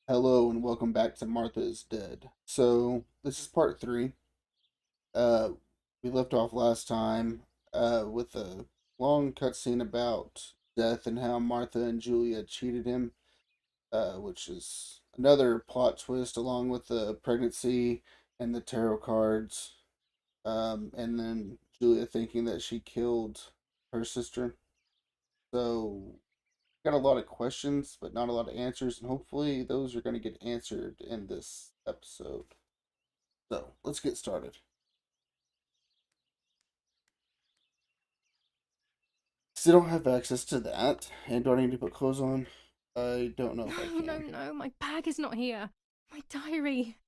Hello and welcome back to Martha is Dead. So this is part three. Uh, we left off last time with a long cutscene about death and how Martha and Julia cheated him, which is another plot twist along with the pregnancy and the tarot cards, and then Julia thinking that she killed her sister. So got a lot of questions, but not a lot of answers, and hopefully those are going to get answered in this episode. So let's get started. Still don't have access to that, and do I need to put clothes on? I don't know if I No, no, can. no, my bag is not here. My diary.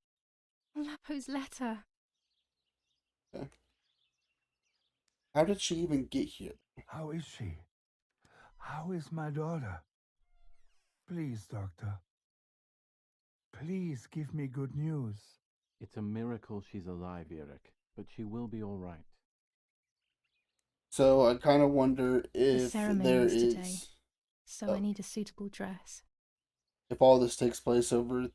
Lapo's letter. Okay. How did she even get here? How is she? How is my daughter? Please, doctor. Please give me good news. It's a miracle she's alive, Eric, but she will be all right. So I kind of wonder The if ceremony there is today, is, so I oh, need a suitable dress. if all this takes place over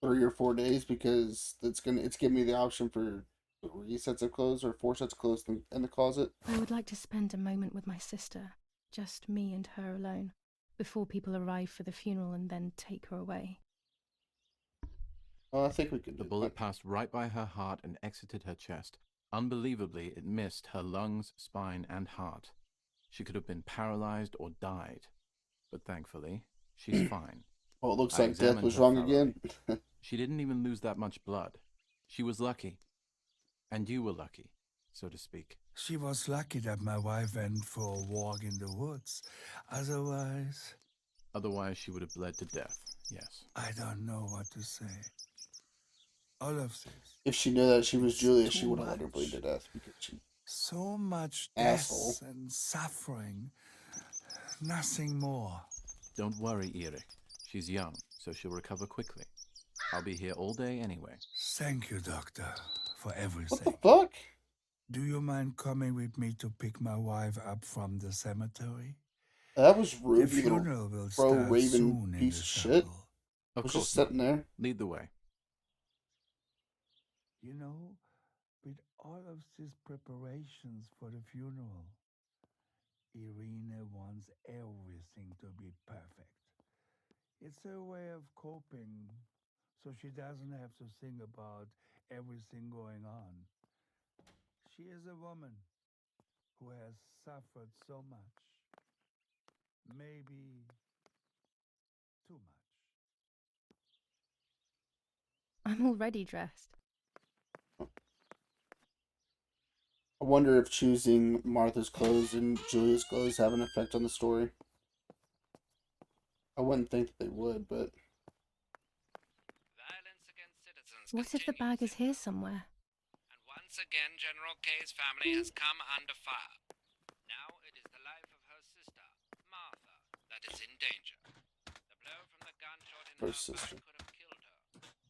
3 or 4 days, because it's giving me the option for 3 sets of clothes or 4 sets of clothes in the closet. I would like to spend a moment with my sister, just me and her alone, before people arrive for the funeral and then take her away. Oh, I think we can The do that. bullet passed right by her heart and exited her chest. Unbelievably, it missed her lungs, spine, and heart. She could have been paralyzed or died. But thankfully, she's fine. Well, it looks I like death examined was her wrong again. thoroughly. She didn't even lose that much blood. She was lucky. And you were lucky, so to speak. She was lucky that my wife went for a walk in the woods. Otherwise, Otherwise, she would have bled to death, yes. I don't know what to say. All of this. If she knew that she was It's Julia, she too would have let her bleed to much. death because she So much asshole. death and suffering. Nothing more. Don't worry, Eric. She's young, so she'll recover quickly. I'll be here all day anyway. Thank you, doctor, for What the everything. fuck? Do you mind coming with me to pick my wife up from the cemetery? That was The rude, you little funeral will pro start Raven soon in piece the of shit. chapel. I Of was just course, sitting Martha. there. Lead the way. You know, with all of these preparations for the funeral, Irina wants everything to be perfect. It's her way of coping, so she doesn't have to think about everything going on. She is a woman who has suffered so much, maybe too much. I'm already dressed. I wonder if choosing Martha's clothes and Julia's clothes have an effect on the story. I wouldn't think that they would, but Violence against citizens What if the bag continues is in here Rome, somewhere? and once again General K's family has come under fire. Now it is the life of her sister, Martha, that is in danger. The blow from the gunshot in her her back sister. could have killed her.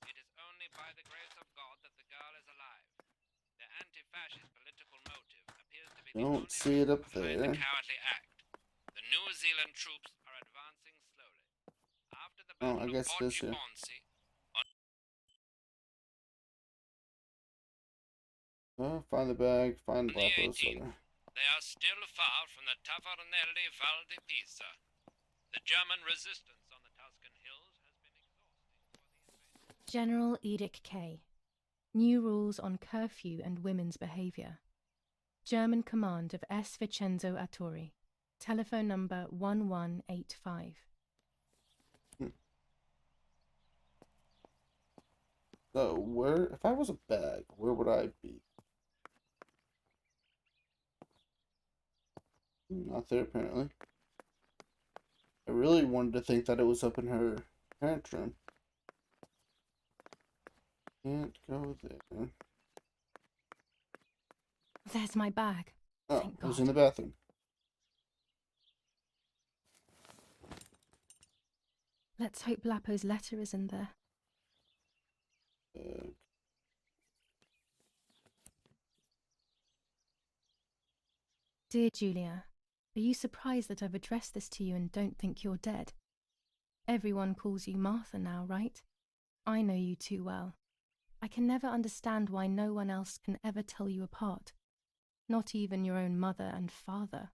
It is only by the grace of God that the girl is alive. The anti-fascist political motive appears to be the Don't only see it reason up behind the there. cowardly act. The New Zealand troops are advancing slowly. After the Oh, I Battle of guess it is here. Poggibonsi, Find the bag, find on the Lapo's 18th, letter. they are still far from the Tavernelli Val di Pisa. The German resistance on the Tuscan hills has been exhausting for the invaders. General Edict K. New rules on curfew and women's behavior. German command of S. Vincenzo Arturi. Telephone number 1185. So, where, if I was a bag, where would I be? Not there, apparently. I really wanted to think that it was up in her parents' room. Can't go there. There's my bag. Oh, Thank it was in God. the bathroom. Let's hope Lapo's letter is in there. Uh, Dear Julia, are you surprised that I've addressed this to you and don't think you're dead? Everyone calls you Martha now, right? I know you too well. I can never understand why no one else can ever tell you apart. Not even your own mother and father.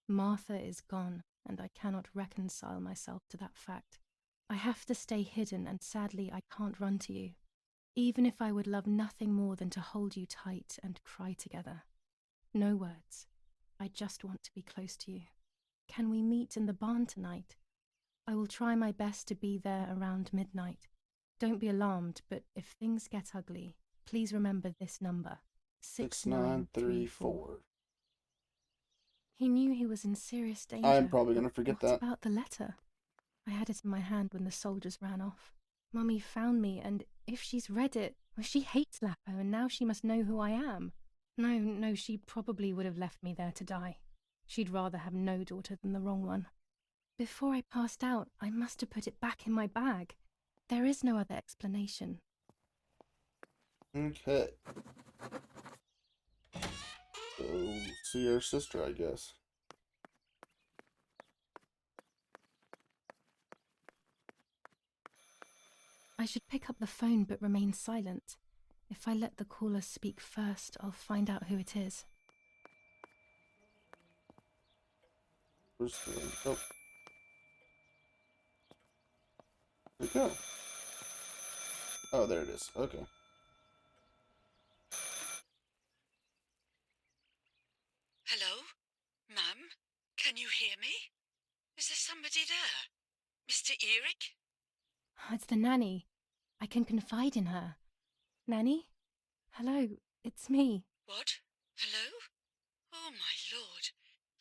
Martha is gone, and I cannot reconcile myself to that fact. I have to stay hidden, and sadly I can't run to you. Even if I would love nothing more than to hold you tight and cry together. No words. I just want to be close to you. Can we meet in the barn tonight? I will try my best to be there around midnight. Don't be alarmed, but if things get ugly, please remember this number, 6934. He knew he was in serious danger. I'm probably going to forget that. What about the letter? I had it in my hand when the soldiers ran off. Mummy found me, and if she's read it, well, she hates Lapo, and now she must know who I am. No, she probably would have left me there to die. She'd rather have no daughter than the wrong one. Before I passed out, I must have put it back in my bag. There is no other explanation. Okay. So, see our sister, I guess. I should pick up the phone but remain silent. If I let the caller speak first, I'll find out who it is. Where's the... Oh. Where'd it go? Oh, there it is. Okay. Hello? Mum? Can you hear me? Is there somebody there? Mr. Eric? It's the nanny. I can confide in her. Nanny? Hello, it's me. What? Hello? Oh, my lord.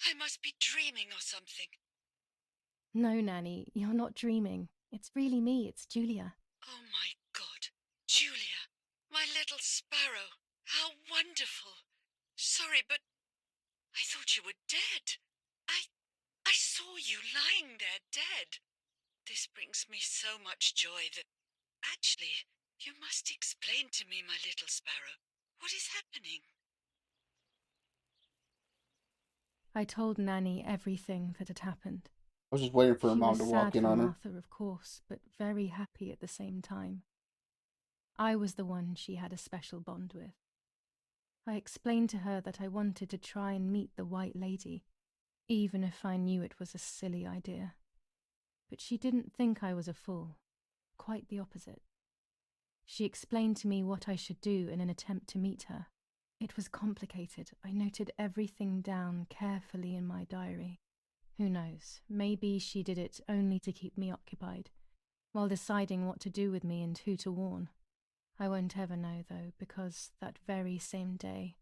I must be dreaming or something. No, Nanny, you're not dreaming. It's really me, it's Julia. Oh, my God. Julia, my little sparrow. How wonderful. Sorry, but I thought you were dead. I saw you lying there dead. This brings me so much joy that... Actually, you must explain to me, my little sparrow. What is happening? I told Nanny everything that had happened. I was just waiting for her She mom was to sad walk in for on her. Martha, of course, but very happy at the same time. I was the one she had a special bond with. I explained to her that I wanted to try and meet the White Lady, even if I knew it was a silly idea. But she didn't think I was a fool. Quite the opposite. She explained to me what I should do in an attempt to meet her. It was complicated. I noted everything down carefully in my diary. Who knows, maybe she did it only to keep me occupied, while deciding what to do with me and who to warn. I won't ever know, though, because that very same day,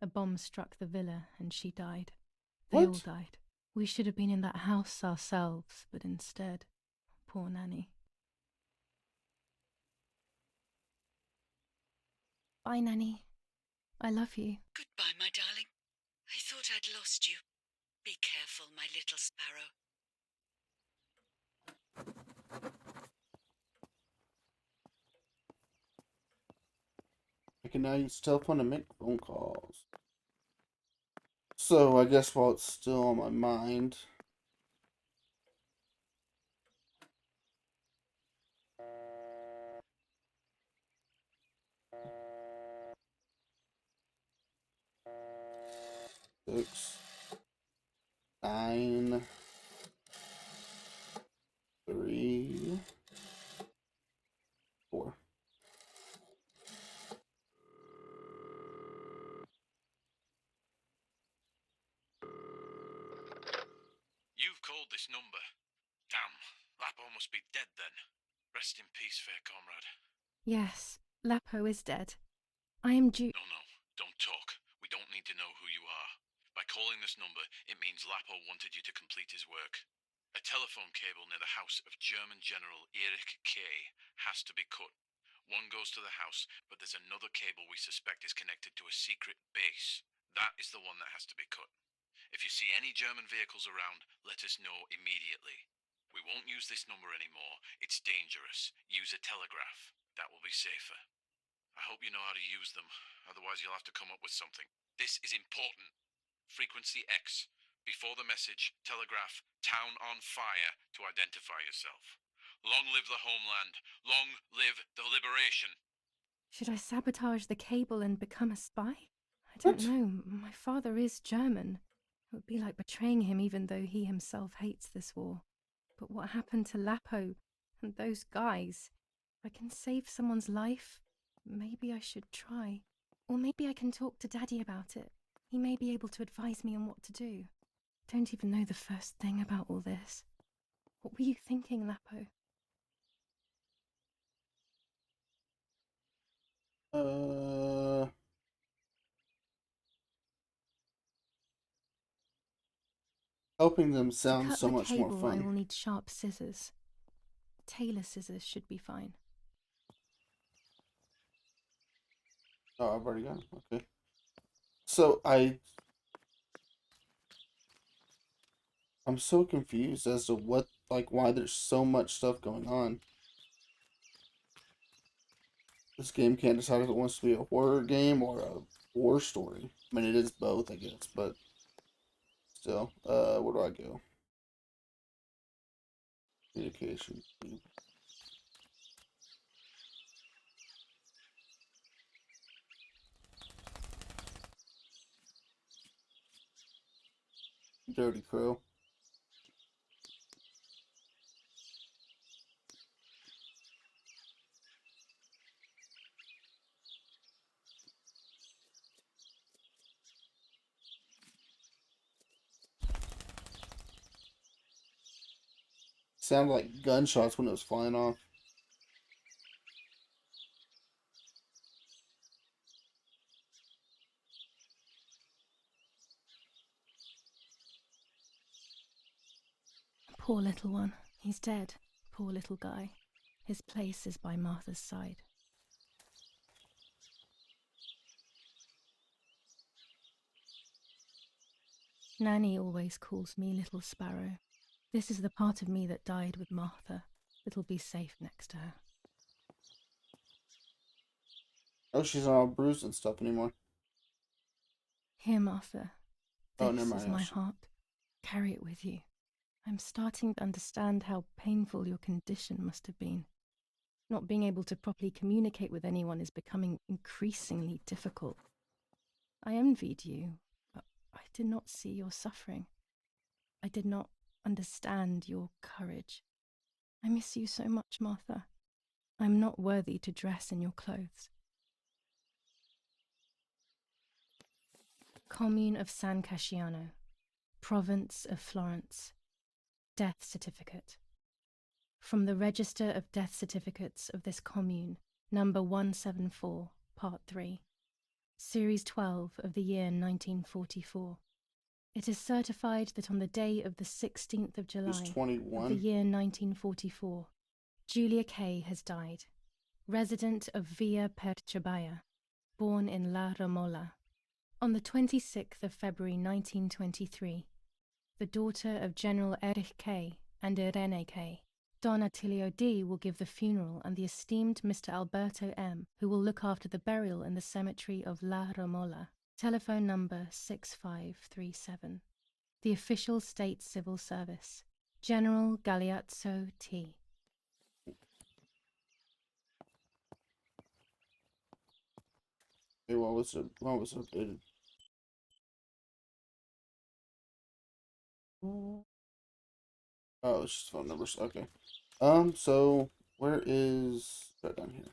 a bomb struck the villa and she died. They all What? died. We should have been in that house ourselves, but instead, poor Nanny. Bye, Nanny. I love you. Goodbye, my darling. I thought I'd lost you. Be careful, my little sparrow. I can now use telephone to make phone calls. So, I guess while it's still on my mind... Six, 9, 3, 4. You've called this number. Damn, Lapo must be dead then. Rest in peace, fair comrade. Yes, Lapo is dead. I am due. No, don't talk. We don't need to know who you are. By calling this number, it means Lapo wanted you to complete his work. A telephone cable near the house of German General Erich Kay has to be cut. One goes to the house, but there's another cable we suspect is connected to a secret base. That is the one that has to be cut. If you see any German vehicles around, let us know immediately. We won't use this number anymore. It's dangerous. Use a telegraph. That will be safer. I hope you know how to use them. Otherwise, you'll have to come up with something. This is important. Frequency X. Before the message, telegraph "Town on fire" to identify yourself. Long live the homeland. Long live the liberation. Should I sabotage the cable and become a spy? I What? don't know. My father is German. It would be like betraying him even though he himself hates this war. But what happened to Lapo and those guys? If I can save someone's life, maybe I should try. Or maybe I can talk to Daddy about it. He may be able to advise me on what to do. Don't even know the first thing about all this. What were you thinking, Lapo? Helping them To sounds cut so the much more cable, I will fun. need sharp scissors. Tailor scissors should be fine. Oh, I've already got it. Okay. So I'm so confused as to why there's so much stuff going on. This game can't decide if it wants to be a horror game or a war story. I mean, it is both, I guess, but still. Where do I go? Communication. Dirty Crow. Sounded like gunshots when it was flying off. Poor little one. He's dead. Poor little guy. His place is by Martha's side. Nanny always calls me Little Sparrow. This is the part of me that died with Martha. It'll be safe next to her. Oh, she's not all bruised and stuff anymore. Here, Martha. Oh, never This mind. is my heart. Carry it with you. I'm starting to understand how painful your condition must have been. Not being able to properly communicate with anyone is becoming increasingly difficult. I envied you, but I did not see your suffering. I did not understand your courage. I miss you so much, Martha. I'm not worthy to dress in your clothes. Commune of San Casciano, Province of Florence. Death certificate. From the Register of Death Certificates of this commune, number 174, part 3, series 12 of the year 1944. It is certified that on the day of the 16th of July She's of the 21. year 1944, Julia Kay has died, resident of Via Perchabaya, born in La Romola. On the 26th of February 1923, the daughter of General Erich Kay and Irene Kay, Don Attilio D. will give the funeral, and the esteemed Mr. Alberto M., who will look after the burial in the cemetery of La Romola. Telephone number 6537. The official state civil service. General Galeazzo T. Hey, what was updated? Oh, it's just phone numbers. Okay. So where is right down here?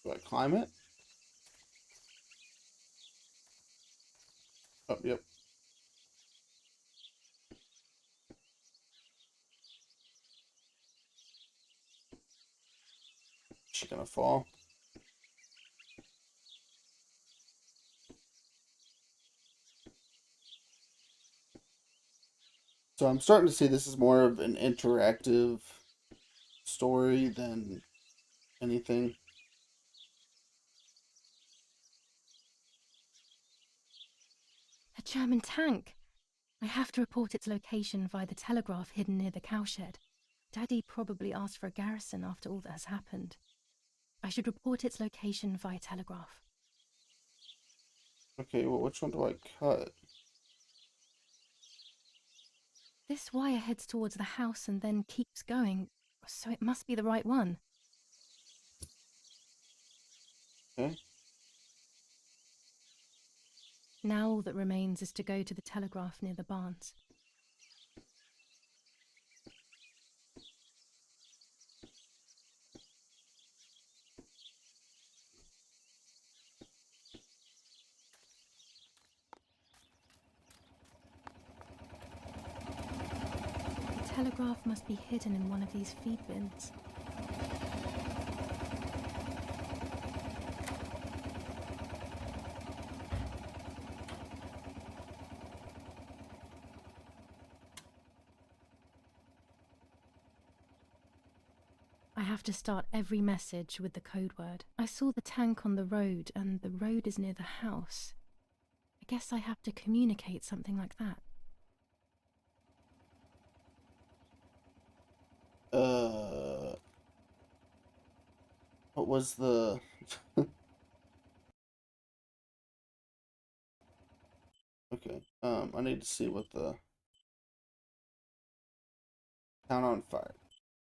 Do I climb it? Oh, yep. She gonna fall? So I'm starting to see this is more of an interactive story than anything. A German tank. I have to report its location via the telegraph hidden near the cowshed. Daddy probably asked for a garrison after all that has happened. I should report its location via telegraph. Okay, well, which one do I cut? This wire heads towards the house and then keeps going, so it must be the right one. Okay. Now all that remains is to go to the telegraph near the barns. The telegraph must be hidden in one of these feed bins. I have to start every message with the code word. I saw the tank on the road, and the road is near the house. I guess I have to communicate something like that. What was the... Okay, I need to see what the... Town on fire.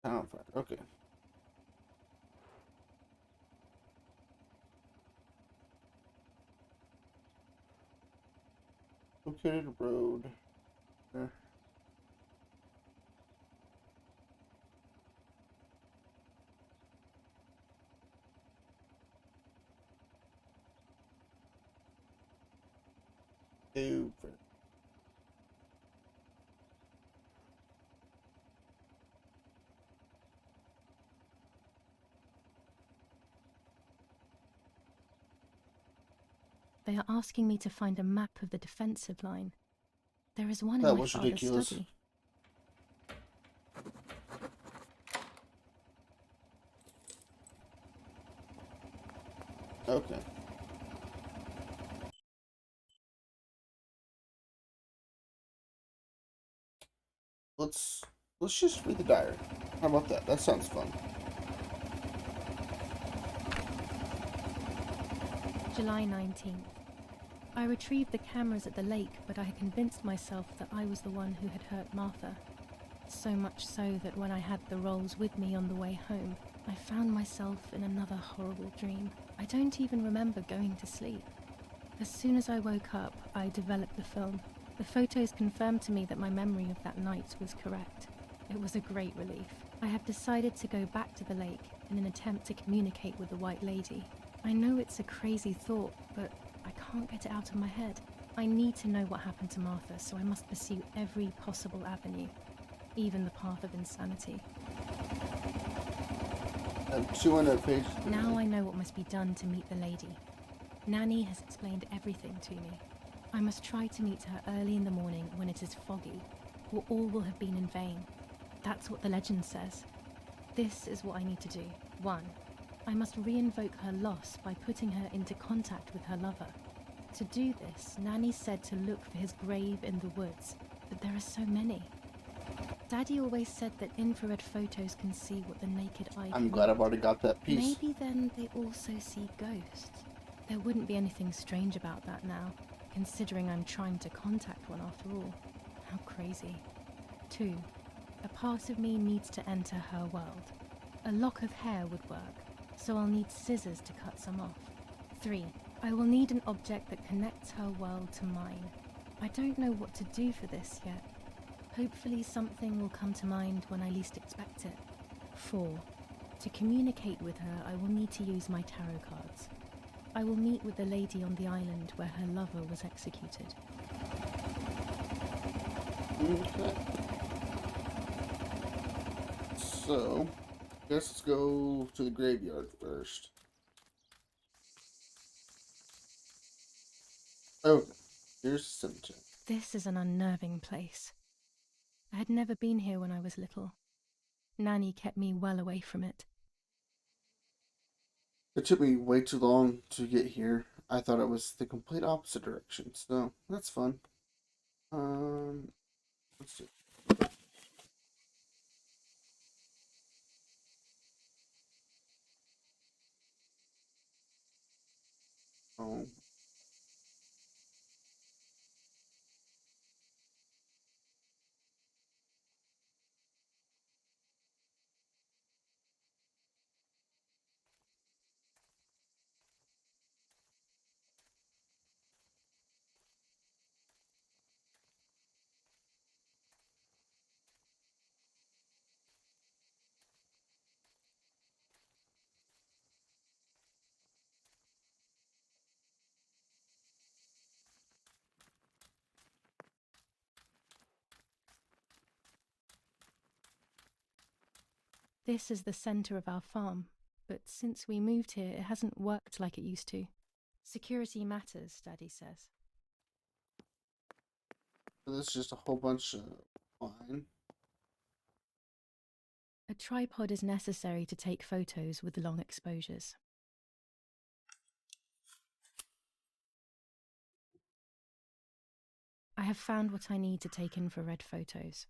Town on fire, okay. Located road. There. Over. They are asking me to find a map of the defensive line. There is one in That my was father's ridiculous. study. Okay. Let's just read the diary. How about that? That sounds fun. July 19th. I retrieved the cameras at the lake, but I had convinced myself that I was the one who had hurt Martha. So much so that when I had the rolls with me on the way home, I found myself in another horrible dream. I don't even remember going to sleep. As soon as I woke up, I developed the film. The photos confirmed to me that my memory of that night was correct. It was a great relief. I have decided to go back to the lake in an attempt to communicate with the White Lady. I know it's a crazy thought, but I can't get it out of my head. I need to know what happened to Martha, so I must pursue every possible avenue, even the path of insanity. 200 pages. Now I know what must be done to meet the lady. Nanny has explained everything to me. I must try to meet her early in the morning when it is foggy, or all will have been in vain. That's what the legend says. This is what I need to do. 1. I must re-invoke her loss by putting her into contact with her lover. To do this, Nanny said to look for his grave in the woods, but there are so many. Daddy always said that infrared photos can see what the naked eye I'm cannot. glad I've already got that piece. Maybe then they also see ghosts. There wouldn't be anything strange about that now, considering I'm trying to contact one after all. How crazy. 2. A part of me needs to enter her world. A lock of hair would work, so I'll need scissors to cut some off. 3. I will need an object that connects her world to mine. I don't know what to do for this yet. Hopefully something will come to mind when I least expect it. 4. To communicate with her, I will need to use my tarot cards. I will meet with the lady on the island where her lover was executed. Okay. So, guess let's go to the graveyard first. Okay, here's the cemetery. This is an unnerving place. I had never been here when I was little. Nanny kept me well away from it. It took me way too long to get here. I thought it was the complete opposite direction, so that's fun. Let's see. Oh. This is the center of our farm, but since we moved here, it hasn't worked like it used to. Security matters, Daddy says. So this is just a whole bunch of wine. A tripod is necessary to take photos with long exposures. I have found what I need to take infrared photos.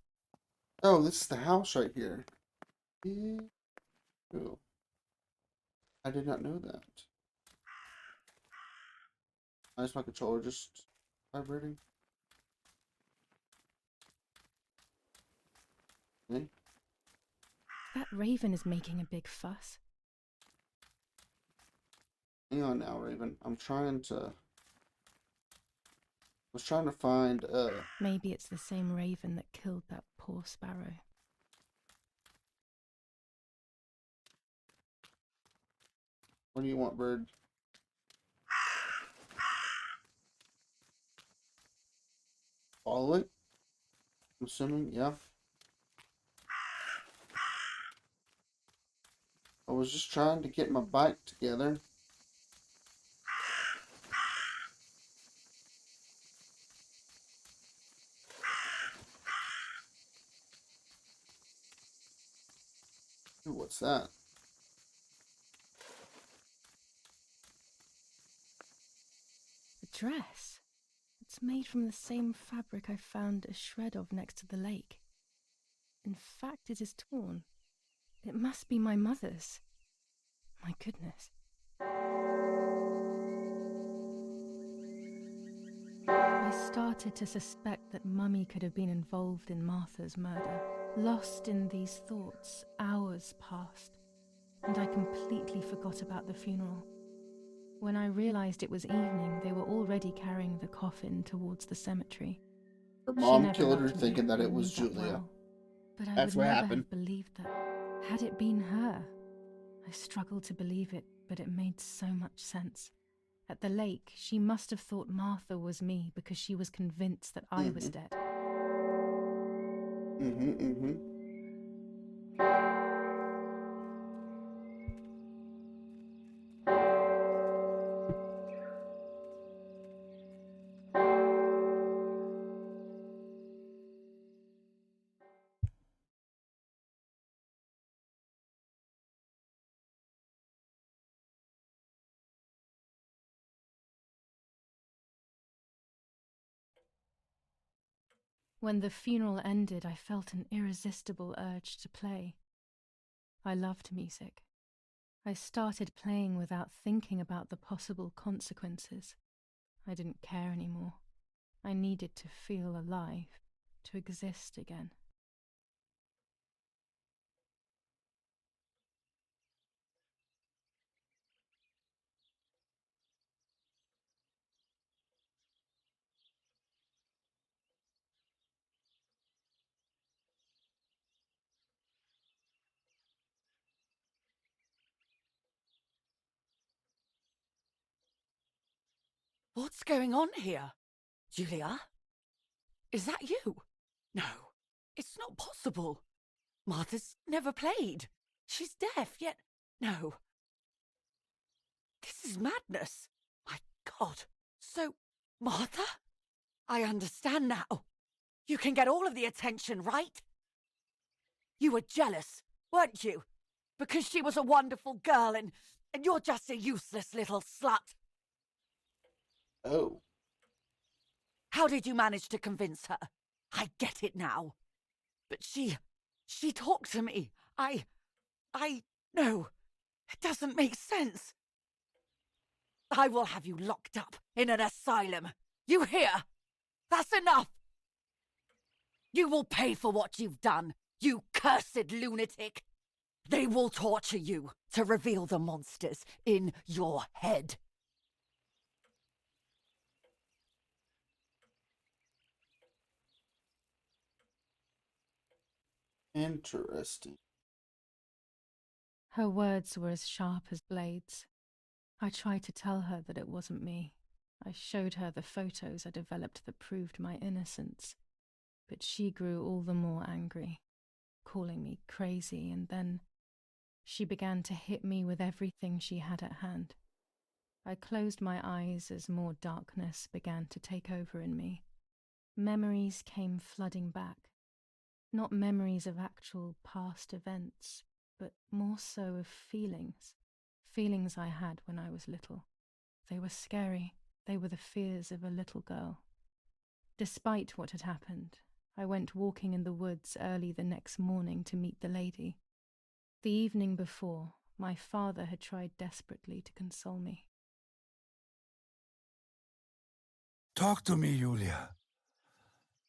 Oh, this is the house right here. Yeah. Cool. I did not know that. Why is my controller just vibrating? Okay. That raven is making a big fuss. Hang on now, Raven. I was trying to find, Maybe it's the same raven that killed that poor sparrow. what do you want, bird? Follow it? I'm assuming, yeah. I was just trying to get my bike together. Ooh, what's that? A dress. It's made from the same fabric I found a shred of next to the lake. In fact, it is torn. It must be my mother's. My goodness. I started to suspect that Mummy could have been involved in Martha's murder. Lost in these thoughts, hours passed, and I completely forgot about the funeral. When I realized it was evening, they were already carrying the coffin towards the cemetery. Her She mom never killed her loved me, thinking that I it was knew that Julia. well. But I That's would what never happened. have believed that. Had it been her? I struggled to believe it, but it made so much sense. At the lake, she must have thought Martha was me because she was convinced that I was dead. When the funeral ended, I felt an irresistible urge to play. I loved music. I started playing without thinking about the possible consequences. I didn't care anymore. I needed to feel alive, to exist again. What's going on here? Julia? Is that you? No, it's not possible. Martha's never played. She's deaf, yet no. This is madness. My God. So, Martha? I understand now. You can get all of the attention, right? You were jealous, weren't you? Because she was a wonderful girl and you're just a useless little slut. Oh. How did you manage to convince her? I get it now. But she talked to me. No, it doesn't make sense. I will have you locked up in an asylum. You hear? That's enough. You will pay for what you've done, you cursed lunatic. They will torture you to reveal the monsters in your head. Interesting. Her words were as sharp as blades. I tried to tell her that it wasn't me. I showed her the photos I developed that proved my innocence. But she grew all the more angry, calling me crazy, and then she began to hit me with everything she had at hand. I closed my eyes as more darkness began to take over in me. Memories came flooding back. Not memories of actual past events, but more so of feelings. Feelings I had when I was little. They were scary. They were the fears of a little girl. Despite what had happened, I went walking in the woods early the next morning to meet the lady. The evening before, my father had tried desperately to console me. Talk to me, Julia.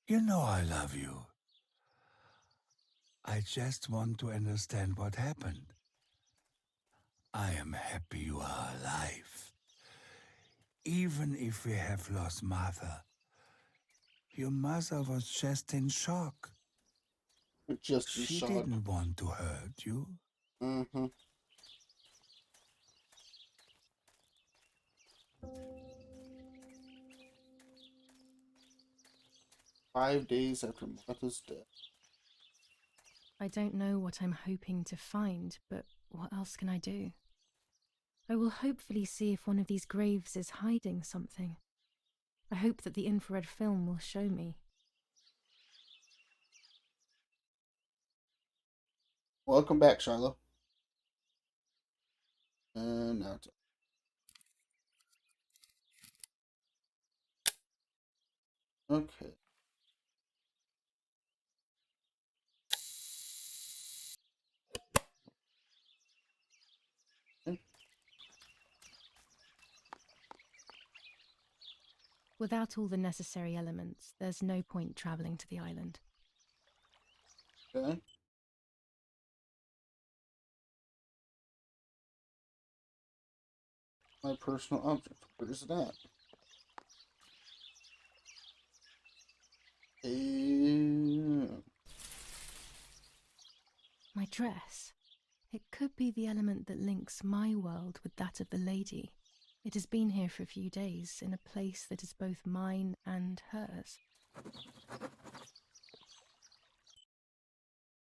You know I love you. I just want to understand what happened. I am happy you are alive. Even if we have lost Martha, your mother was just in shock. Just in She shock. didn't want to hurt you. Mm-hmm. Five days after Martha's death. I don't know what I'm hoping to find, but what else can I do? I will hopefully see if one of these graves is hiding something. I hope that the infrared film will show me. Welcome back, Shiloh. Now it's okay. Without all the necessary elements, there's no point traveling to the island. Okay. My personal object. Where is that? My dress. It could be the element that links my world with that of the lady. It has been here for a few days, in a place that is both mine and hers.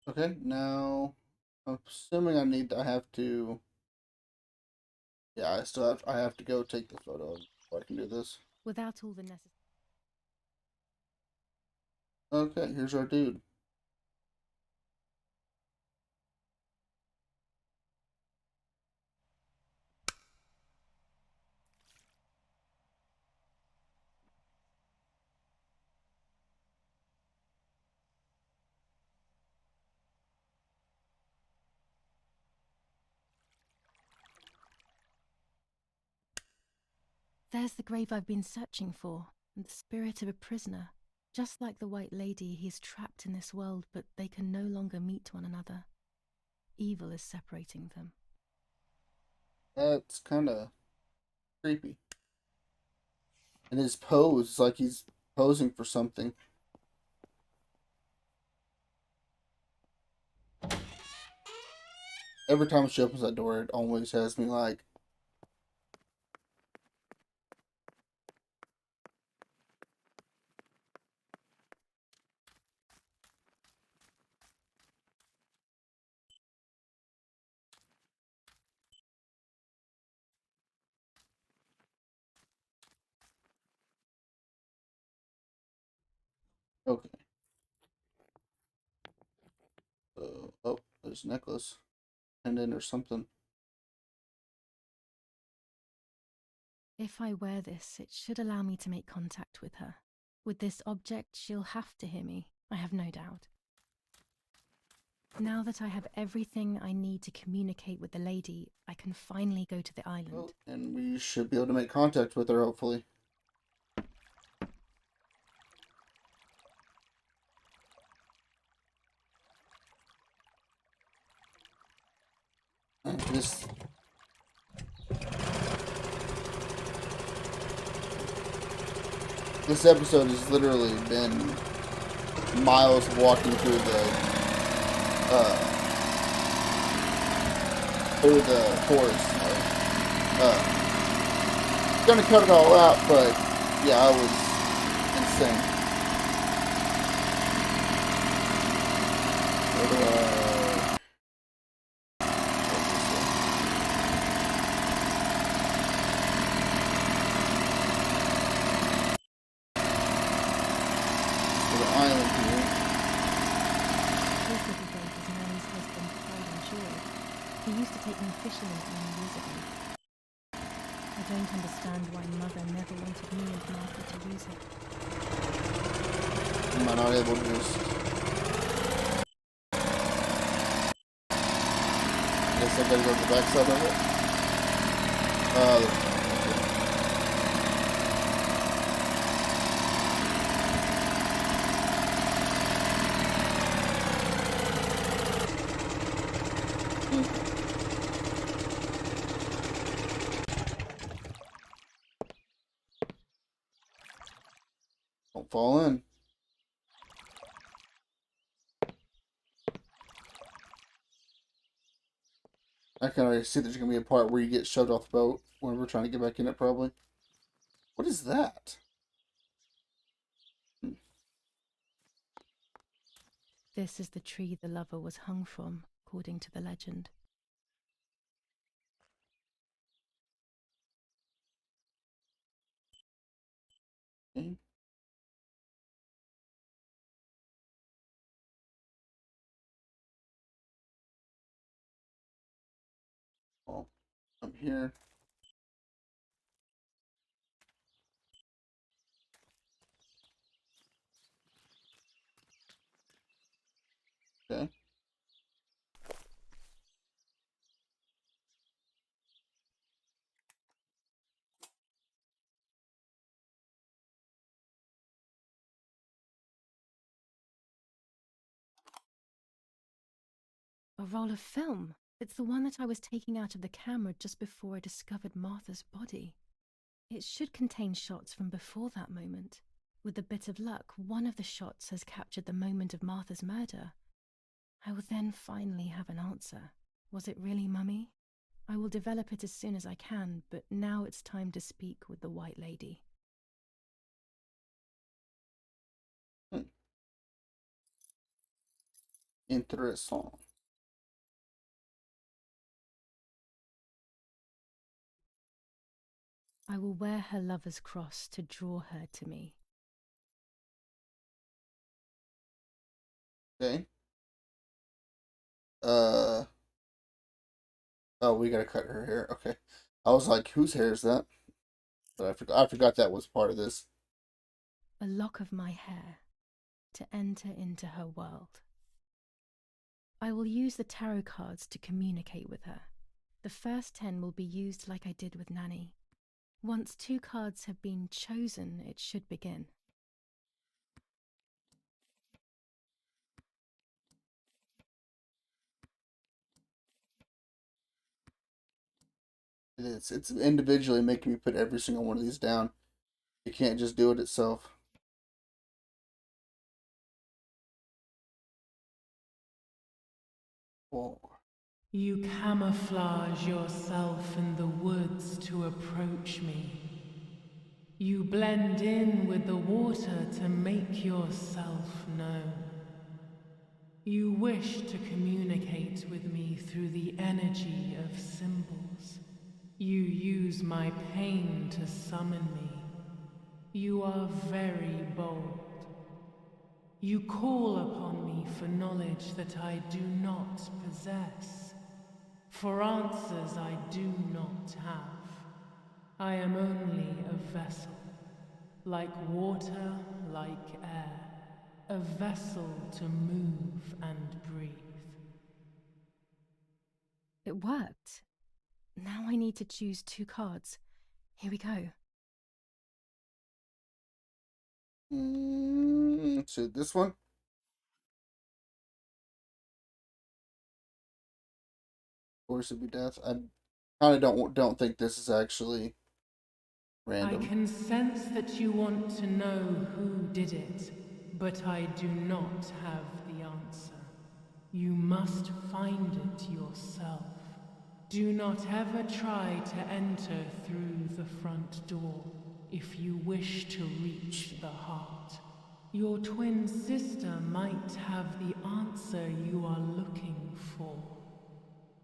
Okay, now I'm assuming I have to. Yeah, I have to go take the photo before I can do this. Without all the necessary... Okay, here's our dude. There's the grave I've been searching for, and the spirit of a prisoner. Just like the White Lady, he's trapped in this world, but they can no longer meet one another. Evil is separating them. That's kind of creepy. And his pose is like he's posing for something. Every time she opens that door, it always has me like, okay. Oh, there's a necklace. Pendant or something. If I wear this, it should allow me to make contact with her. With this object, she'll have to hear me, I have no doubt. Now that I have everything I need to communicate with the lady, I can finally go to the island. Well, and we should be able to make contact with her, hopefully. This episode has literally been Miles walking through the forest. Gonna cut it all out, but yeah, I was insane. Where do the island here. This little boat is Nanny's husband, Pride and Joy. He used to take me fishing in it many years ago. I don't understand why Mother never wanted me and Martha to use it. Am I not able to just... Guess I gotta go to the backside of it. Don't fall in. I can already see there's going to be a part where you get shoved off the boat when we're trying to get back in it, probably. What is that? This is the tree the lover was hung from, according to the legend. Okay. Well, I'm here. Okay. A roll of film. It's the one that I was taking out of the camera just before I discovered Martha's body. It should contain shots from before that moment. With a bit of luck, one of the shots has captured the moment of Martha's murder. I will then finally have an answer. Was it really Mummy? I will develop it as soon as I can, but now it's time to speak with the White Lady. Interessant. I will wear her lover's cross to draw her to me. Okay. Oh, we gotta cut her hair. Okay. I was like, whose hair is that? But I forgot that was part of this. A lock of my hair to enter into her world. I will use the tarot cards to communicate with her. The first 10 will be used like I did with Nanny. Once 2 cards have been chosen, it should begin. It's individually making me put every single one of these down. You can't just do it itself. Whoa. You camouflage yourself in the woods to approach me. You blend in with the water to make yourself known. You wish to communicate with me through the energy of symbols. You use my pain to summon me. You are very bold. You call upon me for knowledge that I do not possess, for answers I do not have. I am only a vessel, like water like air, a vessel to move and breathe. It worked. Now I need to choose 2 cards. Here we go. So this one. Force would be death. I kind of don't think this is actually random. I can sense that you want to know who did it, but I do not have the answer. You must find it yourself. Do not ever try to enter through the front door if you wish to reach the heart. Your twin sister might have the answer you are looking for.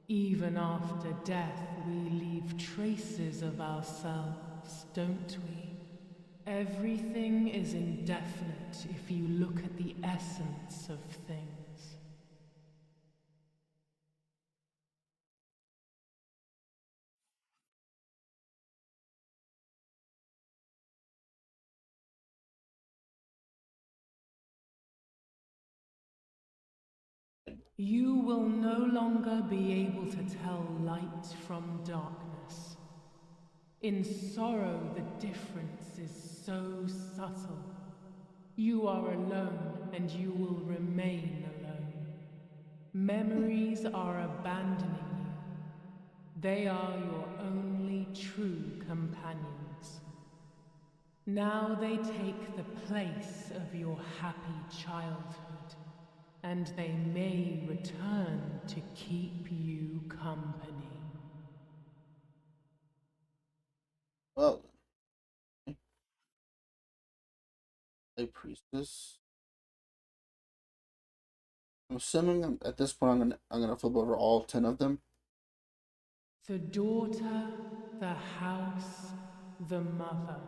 Even after death, we leave traces of ourselves, don't we? Everything is indefinite if you look at the essence of things. You will no longer be able to tell light from darkness. In sorrow, the difference is so subtle. You are alone, and you will remain alone. Memories are abandoning you. They are your only true companions. Now they take the place of your happy childhood, and they may return to keep you company. Well, a priestess. I'm assuming at this point I'm gonna flip over all 10 of them. The daughter, the house, the mother.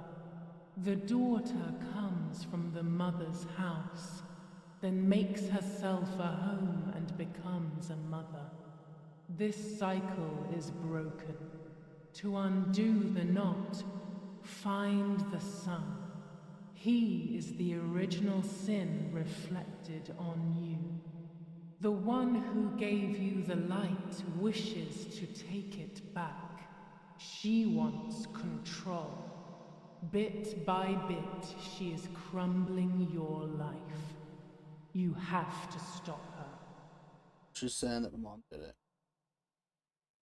The daughter comes from the mother's house, then makes herself a home and becomes a mother. This cycle is broken. To undo the knot, find the sun. He is the original sin reflected on you. The one who gave you the light wishes to take it back. She wants control. Bit by bit, she is crumbling your life. You have to stop her. She's saying that my mom did it.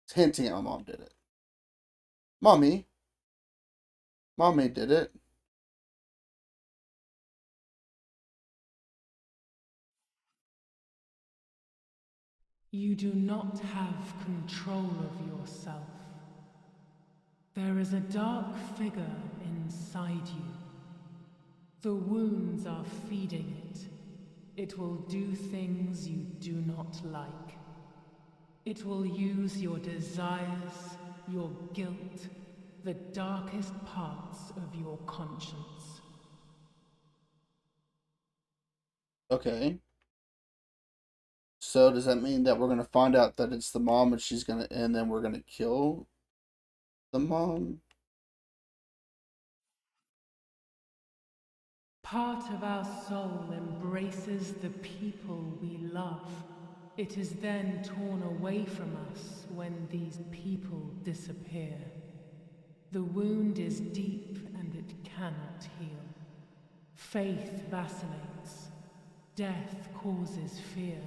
It's hinting at my mom did it. Mommy did it. You do not have control of yourself. There is a dark figure inside you. The wounds are feeding it. It will do things you do not like. It will use your desires, your guilt, the darkest parts of your conscience. Okay. So does that mean that we're gonna find out that it's the mom and then we're gonna kill the mom? Part of our soul embraces the people we love. It is then torn away from us when these people disappear. The wound is deep and it cannot heal. Faith vacillates. Death causes fear.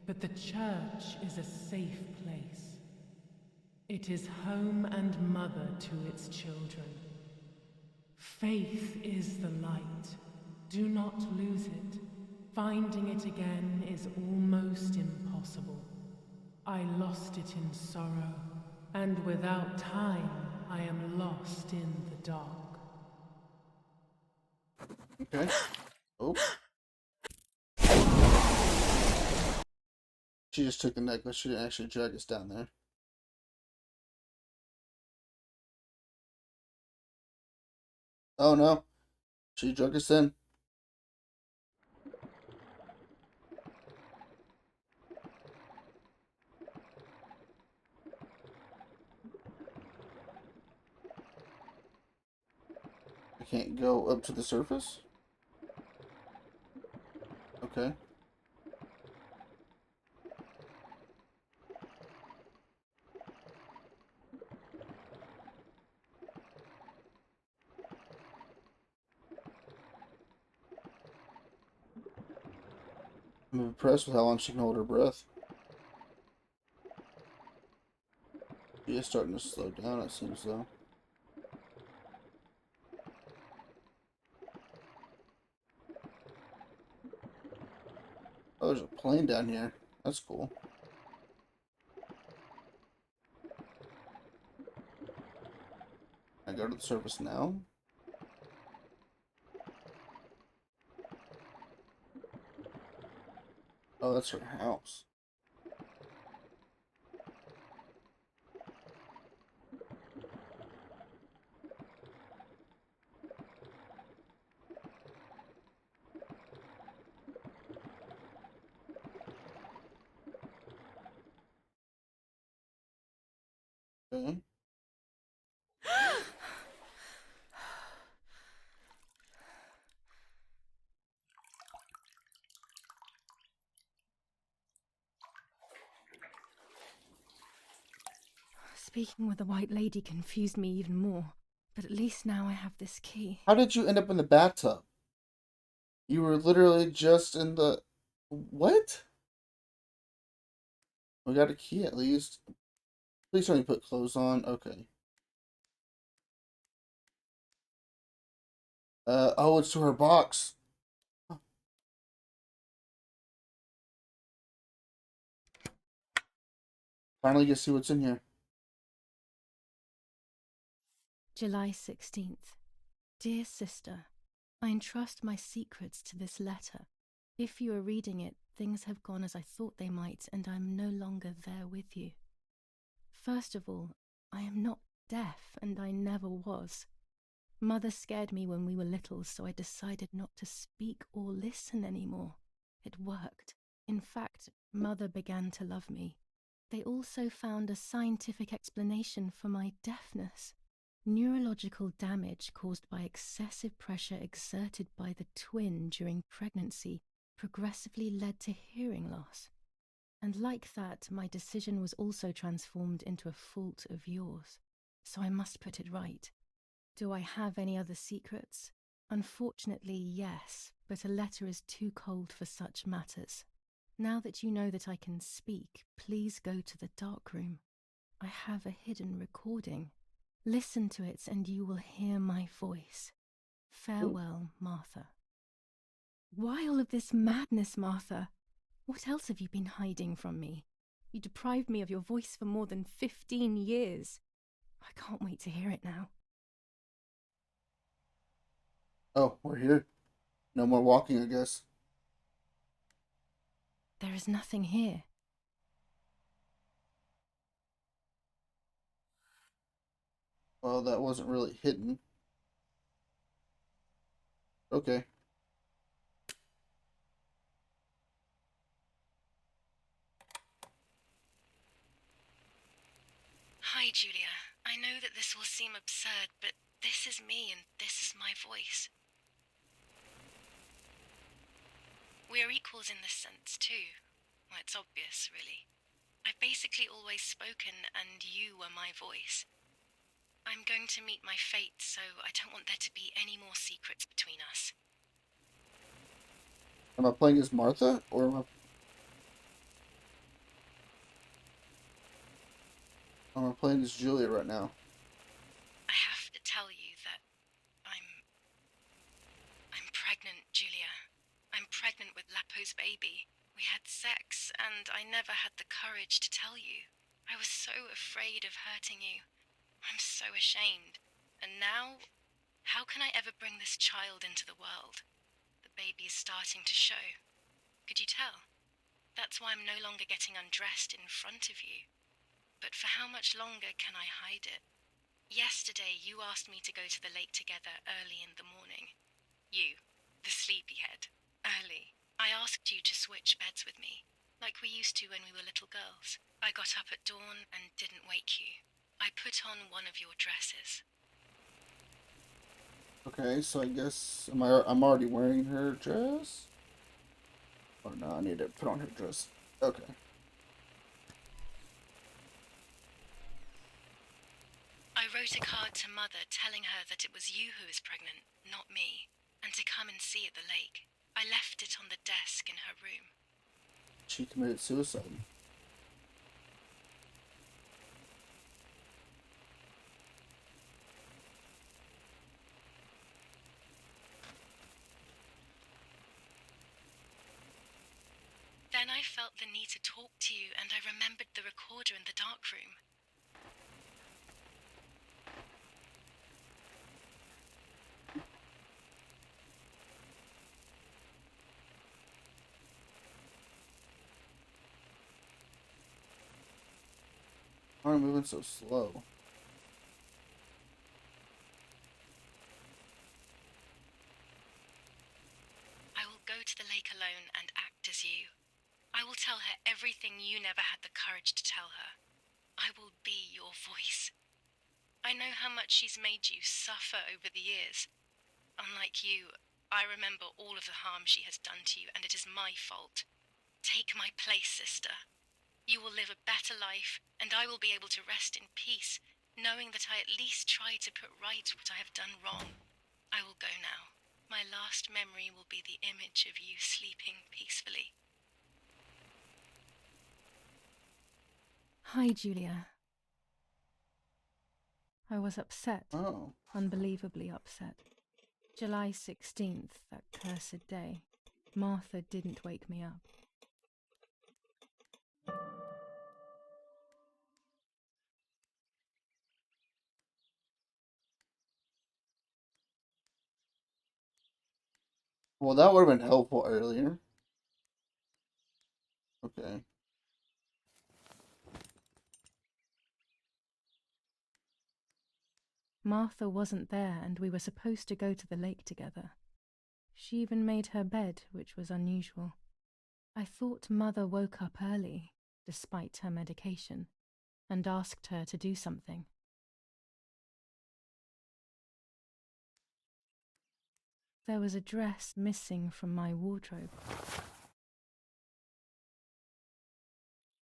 But the church is a safe place. It is home and mother to its children. Faith is the light. Do not lose it. Finding it again is almost impossible. I lost it in sorrow, and without time, I am lost in the dark. Okay. Oh. She just took the necklace. She didn't actually drag us down there. Oh no. She drug us in. I can't go up to the surface? Okay. I'm impressed with how long she can hold her breath. She is starting to slow down, it seems, though. Oh, there's a plane down here. That's cool. I go to the surface now. Oh, that's her house. Okay. Speaking with the White Lady confused me even more, but at least now I have this key. How did you end up in the bathtub? You were literally just in the... What? We got a key at least. Please tell me put clothes on. Okay. Oh, it's to her box. Finally get to see what's in here. July 16th. Dear sister, I entrust my secrets to this letter. If you are reading it, things have gone as I thought they might, and I am no longer there with you. First of all, I am not deaf, and I never was. Mother scared me when we were little, so I decided not to speak or listen anymore. It worked. In fact, Mother began to love me. They also found a scientific explanation for my deafness. Neurological damage caused by excessive pressure exerted by the twin during pregnancy progressively led to hearing loss. And like that, my decision was also transformed into a fault of yours. So I must put it right. Do I have any other secrets? Unfortunately, yes, but a letter is too cold for such matters. Now that you know that I can speak, please go to the dark room. I have a hidden recording. Listen to it and you will hear my voice. Farewell, Martha. Why all of this madness, Martha? What else have you been hiding from me? You deprived me of your voice for more than 15 years. I can't wait to hear it now. Oh, we're here. No more walking, I guess. There is nothing here. Well, that wasn't really hidden. Okay. Hi, Julia. I know that this will seem absurd, but this is me and this is my voice. We are equals in this sense, too. Well, it's obvious, really. I've basically always spoken, and you were my voice. I'm going to meet my fate, so I don't want there to be any more secrets between us. Am I playing as Martha, or am I playing as Julia right now? I have to tell you that I'm pregnant, Julia. I'm pregnant with Lapo's baby. We had sex, and I never had the courage to tell you. I was so afraid of hurting you. I'm so ashamed. And now, how can I ever bring this child into the world? The baby is starting to show. Could you tell? That's why I'm no longer getting undressed in front of you. But for how much longer can I hide it? Yesterday, you asked me to go to the lake together early in the morning. You, the sleepyhead. Early. I asked you to switch beds with me, like we used to when we were little girls. I got up at dawn and didn't wake you. I put on one of your dresses. Okay, so I guess I'm already wearing her dress? Oh no, I need to put on her dress. Okay. I wrote a card to Mother telling her that it was you who was pregnant, not me, and to come and see at the lake. I left it on the desk in her room. She committed suicide. Then I felt the need to talk to you, and I remembered the recorder in the dark room. Why am I moving so slow? I will go to the lake alone and act as you. I will tell her everything you never had the courage to tell her. I will be your voice. I know how much she's made you suffer over the years. Unlike you, I remember all of the harm she has done to you, and it is my fault. Take my place, sister. You will live a better life, and I will be able to rest in peace, knowing that I at least tried to put right what I have done wrong. I will go now. My last memory will be the image of you sleeping peacefully. Hi, Julia. I was upset. Oh. Unbelievably upset. July 16th, that cursed day. Martha didn't wake me up. Well, that would have been helpful earlier. Okay. Martha wasn't there, and we were supposed to go to the lake together. She even made her bed, which was unusual. I thought Mother woke up early, despite her medication, and asked her to do something. There was a dress missing from my wardrobe.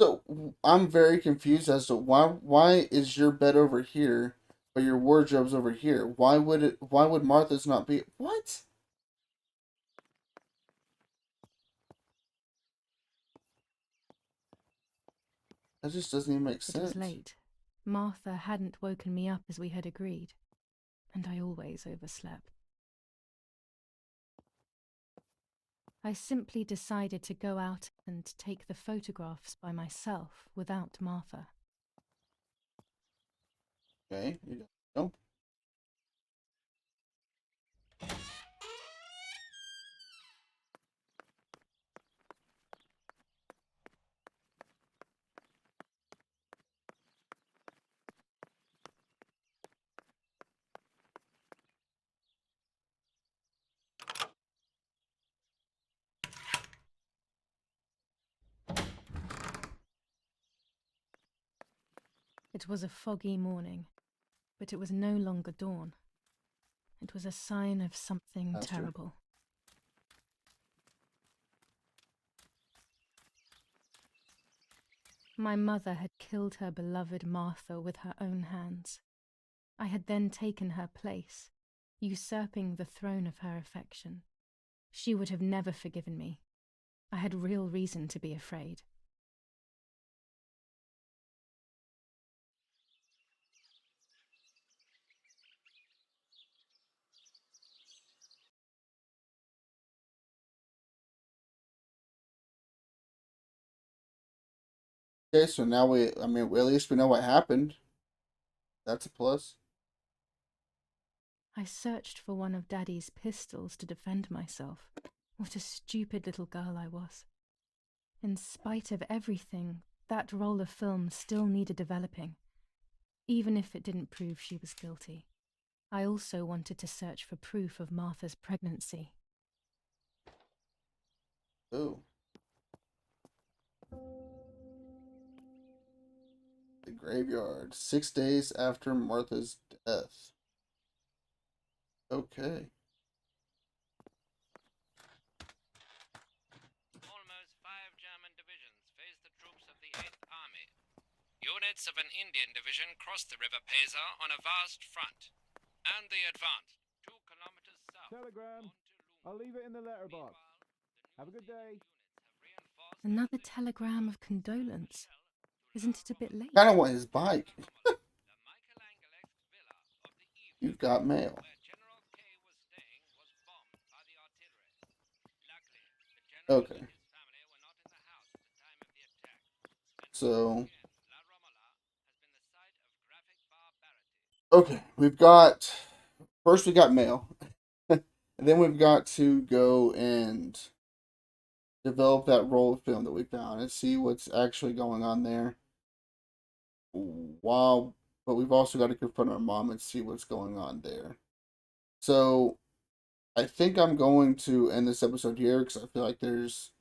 So I'm very confused as to why is your bed over here, but your wardrobe's over here? Why would Martha's not be what? That just doesn't even make It sense. was late. Martha hadn't woken me up as we had agreed, and I always overslept. I simply decided to go out and take the photographs by myself without Martha. Okay, you go. It was a foggy morning, but it was no longer dawn. It was a sign of something That's true. terrible. My mother had killed her beloved Martha with her own hands. I had then taken her place, usurping the throne of her affection. She would have never forgiven me. I had real reason to be afraid. Okay, so now at least we know what happened. That's a plus. I searched for one of Daddy's pistols to defend myself. What a stupid little girl I was. In spite of everything, that roll of film still needed developing, even if it didn't prove she was guilty. I also wanted to search for proof of Martha's pregnancy. Oh. The graveyard. 6 days after Martha's death. Okay. All units of an Indian division crossed the River Pesa on a vast front, and they advanced 2 kilometers south. Telegram. I'll leave it in the letterbox. Have a good day. Another telegram of condolence. Isn't it a bit late? Kind of want his bike. You've got mail. Okay. So, okay, we've got, first we got mail, and then we've got to go and develop that roll of film that we found and see what's actually going on there. Wow, but we've also got to confront our mom and see what's going on there. So, I think I'm going to end this episode here because I feel like there's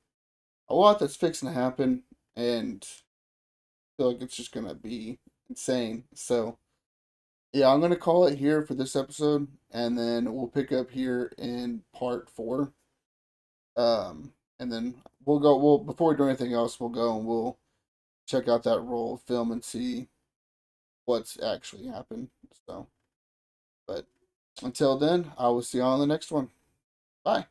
a lot that's fixing to happen, and I feel like it's just gonna be insane. So, yeah, I'm gonna call it here for this episode, and then we'll pick up here in part 4. And then we'll before we do anything else, we'll go and we'll check out that roll of film and see what's actually happened. So, but until then, I will see you on the next one. Bye.